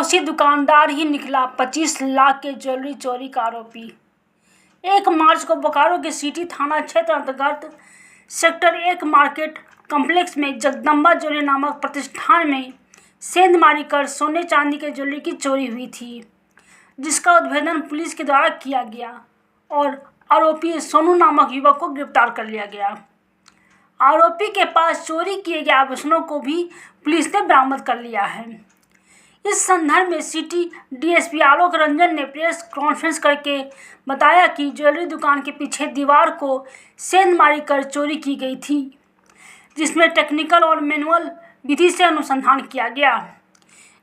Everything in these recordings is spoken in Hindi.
दोषी दुकानदार ही निकला 25 लाख के ज्वेलरी चोरी का आरोपी। 1 मार्च को बोकारो के सिटी थाना क्षेत्र अंतर्गत सेक्टर 1 मार्केट कॉम्प्लेक्स में जगदम्बा ज्वेलरी नामक प्रतिष्ठान में सेंधमारी कर सोने चांदी के ज्वेलरी की चोरी हुई थी, जिसका उद्भेदन पुलिस के द्वारा किया गया और आरोपी सोनू नामक युवक को गिरफ्तार कर लिया गया। आरोपी के पास चोरी किए गए आभूषणों को भी पुलिस ने बरामद कर लिया है। इस संदर्भ में सिटी डीएसपी आलोक रंजन ने प्रेस कॉन्फ्रेंस करके बताया कि ज्वेलरी दुकान के पीछे दीवार को सेंधमारी कर चोरी की गई थी, जिसमें टेक्निकल और मैनुअल विधि से अनुसंधान किया गया।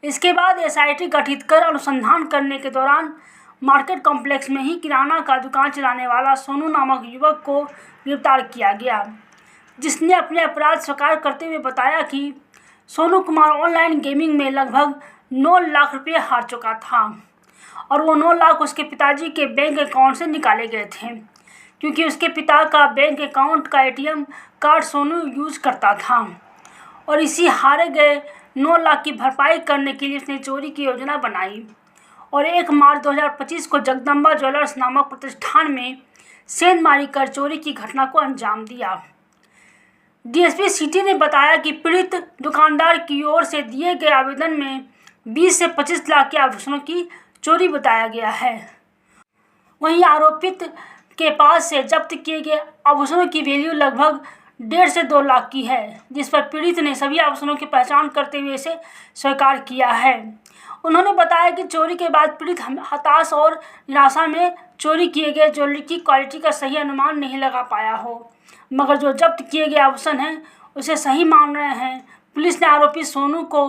इसके बाद एसआईटी गठित कर अनुसंधान करने के दौरान मार्केट कॉम्प्लेक्स में ही किराना का दुकान चलाने वाला सोनू नामक युवक को गिरफ्तार किया गया, जिसने अपने अपराध स्वीकार करते हुए बताया कि सोनू कुमार ऑनलाइन गेमिंग में लगभग 9 लाख रुपये हार चुका था और वो 9 लाख उसके पिताजी के बैंक अकाउंट से निकाले गए थे, क्योंकि उसके पिता का बैंक अकाउंट का एटीएम कार्ड सोनू यूज करता था और इसी हारे गए 9 लाख की भरपाई करने के लिए उसने चोरी की योजना बनाई और 1 मार्च 2025 को जगदम्बा ज्वेलर्स नामक प्रतिष्ठान में सेंधमारी कर चोरी की घटना को अंजाम दिया। डीएसपी सिटी ने बताया कि पीड़ित दुकानदार की ओर से दिए गए आवेदन में 20 से 25 लाख के आभूषणों की चोरी बताया गया है। वहीं आरोपित के पास से जब्त किए गए आभूषणों की वैल्यू लगभग 1.5 से 2 लाख की है, जिस पर पीड़ित ने सभी आभूषणों की पहचान करते हुए इसे स्वीकार किया है। उन्होंने बताया कि चोरी के बाद पीड़ित हताश और निराशा में चोरी किए गए ज्वेलरी की क्वालिटी का सही अनुमान नहीं लगा पाया हो, मगर जो जब्त किए गए आभूषण हैं उसे सही मान रहे हैं। पुलिस ने आरोपी सोनू को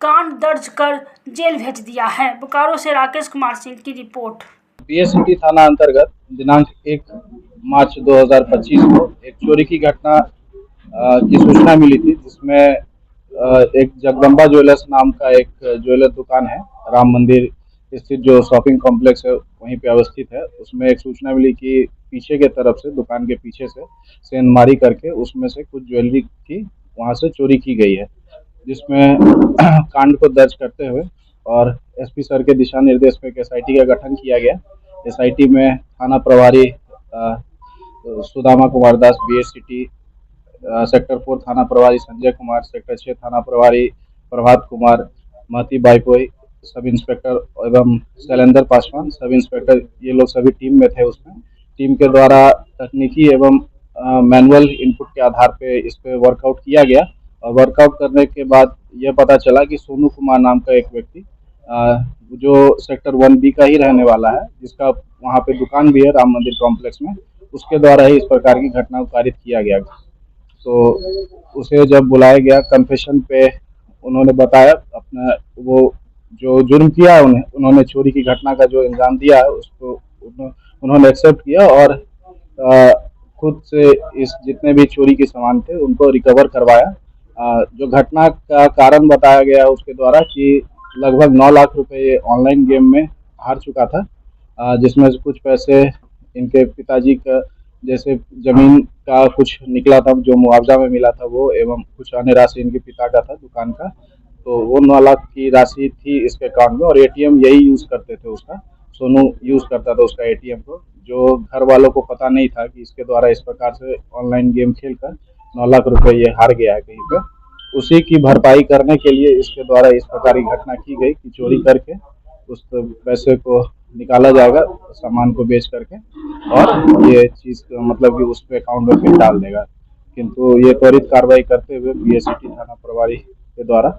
कांड दर्ज कर जेल भेज दिया है। बोकारो से राकेश कुमार सिंह की रिपोर्ट। बीएसटी थाना अंतर्गत दिनांक 1 मार्च 2025 को एक चोरी की घटना की सूचना मिली थी, जिसमें एक जगदम्बा ज्वेलर्स नाम का एक ज्वेलर दुकान है, राम मंदिर स्थित जो शॉपिंग कॉम्प्लेक्स है वहीं पे अवस्थित है। उसमें एक सूचना मिली कि पीछे के तरफ से, दुकान के पीछे से सेंधमारी करके उसमें से कुछ ज्वेलरी की वहां से चोरी की गई है, जिसमें कांड को दर्ज करते हुए और एसपी सर के दिशा निर्देश पे एसआईटी का गठन किया गया। एसआईटी में थाना प्रभारी सुदामा कुमार दास बीएसटी, सेक्टर 4 थाना प्रभारी संजय कुमार, सेक्टर 6 थाना प्रभारी प्रभात कुमार, महती बाइकोई, सब इंस्पेक्टर एवं शैलेंद्र पासवान सब इंस्पेक्टर, ये लोग सभी टीम में थे। उसमें टीम के द्वारा तकनीकी एवं मैनुअल इनपुट के आधार पे इस पे वर्कआउट किया गया और वर्कआउट करने के बाद यह पता चला कि सोनू कुमार नाम का एक व्यक्ति जो सेक्टर 1B का ही रहने वाला है, जिसका वहाँ पे दुकान भी है राम मंदिर कॉम्प्लेक्स में, उसके द्वारा ही इस प्रकार की घटना को कारित किया गया। तो उसे जब बुलाया गया कन्फेशन पे, उन्होंने बताया अपना वो जो जुर्म किया है उन्होंने चोरी की घटना का जो इल्जाम दिया है उसको उन्होंने एक्सेप्ट किया और खुद से इस जितने भी चोरी के सामान थे उनको रिकवर करवाया। जो घटना का कारण बताया गया उसके द्वारा कि लगभग 9 लाख रुपए ऑनलाइन गेम में हार चुका था, जिसमें से कुछ पैसे इनके पिताजी का जैसे जमीन का कुछ निकला था जो मुआवजा में मिला था वो, एवं कुछ अन्य राशि इनके पिता का था दुकान का, तो वो 9 लाख की राशि थी इसके अकाउंट में और एटीएम यही यूज करते थे, उसका सोनू यूज करता था उसका एटीएम को, जो घर वालों को पता नहीं था कि इसके द्वारा इस प्रकार से ऑनलाइन गेम खेलकर 9 लाख रुपए ये हार गया है कहीं पे। उसी की भरपाई करने के लिए इसके द्वारा इस प्रकार की घटना की गई कि चोरी करके उस पैसे को निकाला जाएगा सामान को बेच करके और ये चीज मतलब कि उस पे अकाउंट में फिर डाल देगा। किंतु ये त्वरित कार्रवाई करते हुए बीएसटी थाना प्रभारी के द्वारा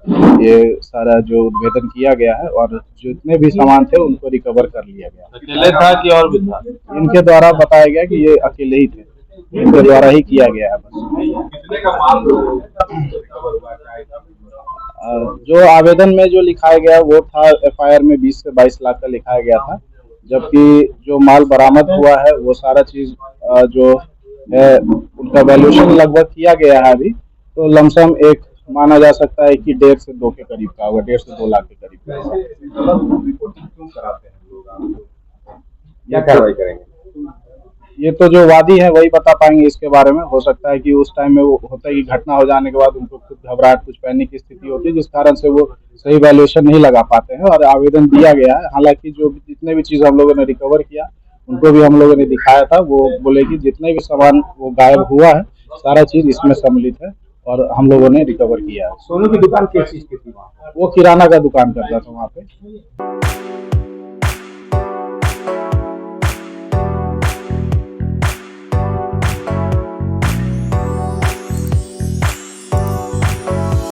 ये सारा जो उद्भेदन किया गया है और जितने भी सामान थे उनको रिकवर कर लिया गया। अकेले था कि और भी था? इनके द्वारा बताया गया कि ये अकेले ही थे, इनके द्वारा ही किया गया है। कितने का माल रिकवर हुआ है? जो आवेदन में जो लिखाया गया वो था एफआईआर में 20 से 22 लाख का लिखाया गया था, जबकि जो माल बरामद हुआ है वो सारा चीज जो है उनका वैल्यूएशन लगभग किया गया है अभी, तो लमसम एक माना जा सकता है कि 1.5 से 2 के करीब का होगा, 1.5 से 2 लाख के करीब का। क्यों कराते हैं लोग? क्या कार्रवाई करेंगे? ये तो जो वादी है वही बता पाएंगे इसके बारे में। हो सकता है कि उस टाइम में वो होता है कि घटना हो जाने के बाद उनको खुद घबराहट, कुछ पैनिक की स्थिति होती है, जिस कारण से वो सही वैल्यूएशन नहीं लगा पाते हैं और आवेदन दिया गया है। हालांकि जो जितने भी चीज़ हम लोगों ने रिकवर किया उनको भी हम लोगों ने दिखाया था। वो बोले कि जितने भी सामान वो गायब हुआ है सारा चीज़ इसमें सम्मिलित है और हम लोगों ने रिकवर किया है। सोनू की दुकान किस चीज की थी वहाँ? वो किराना का दुकान करता था वहाँ पे।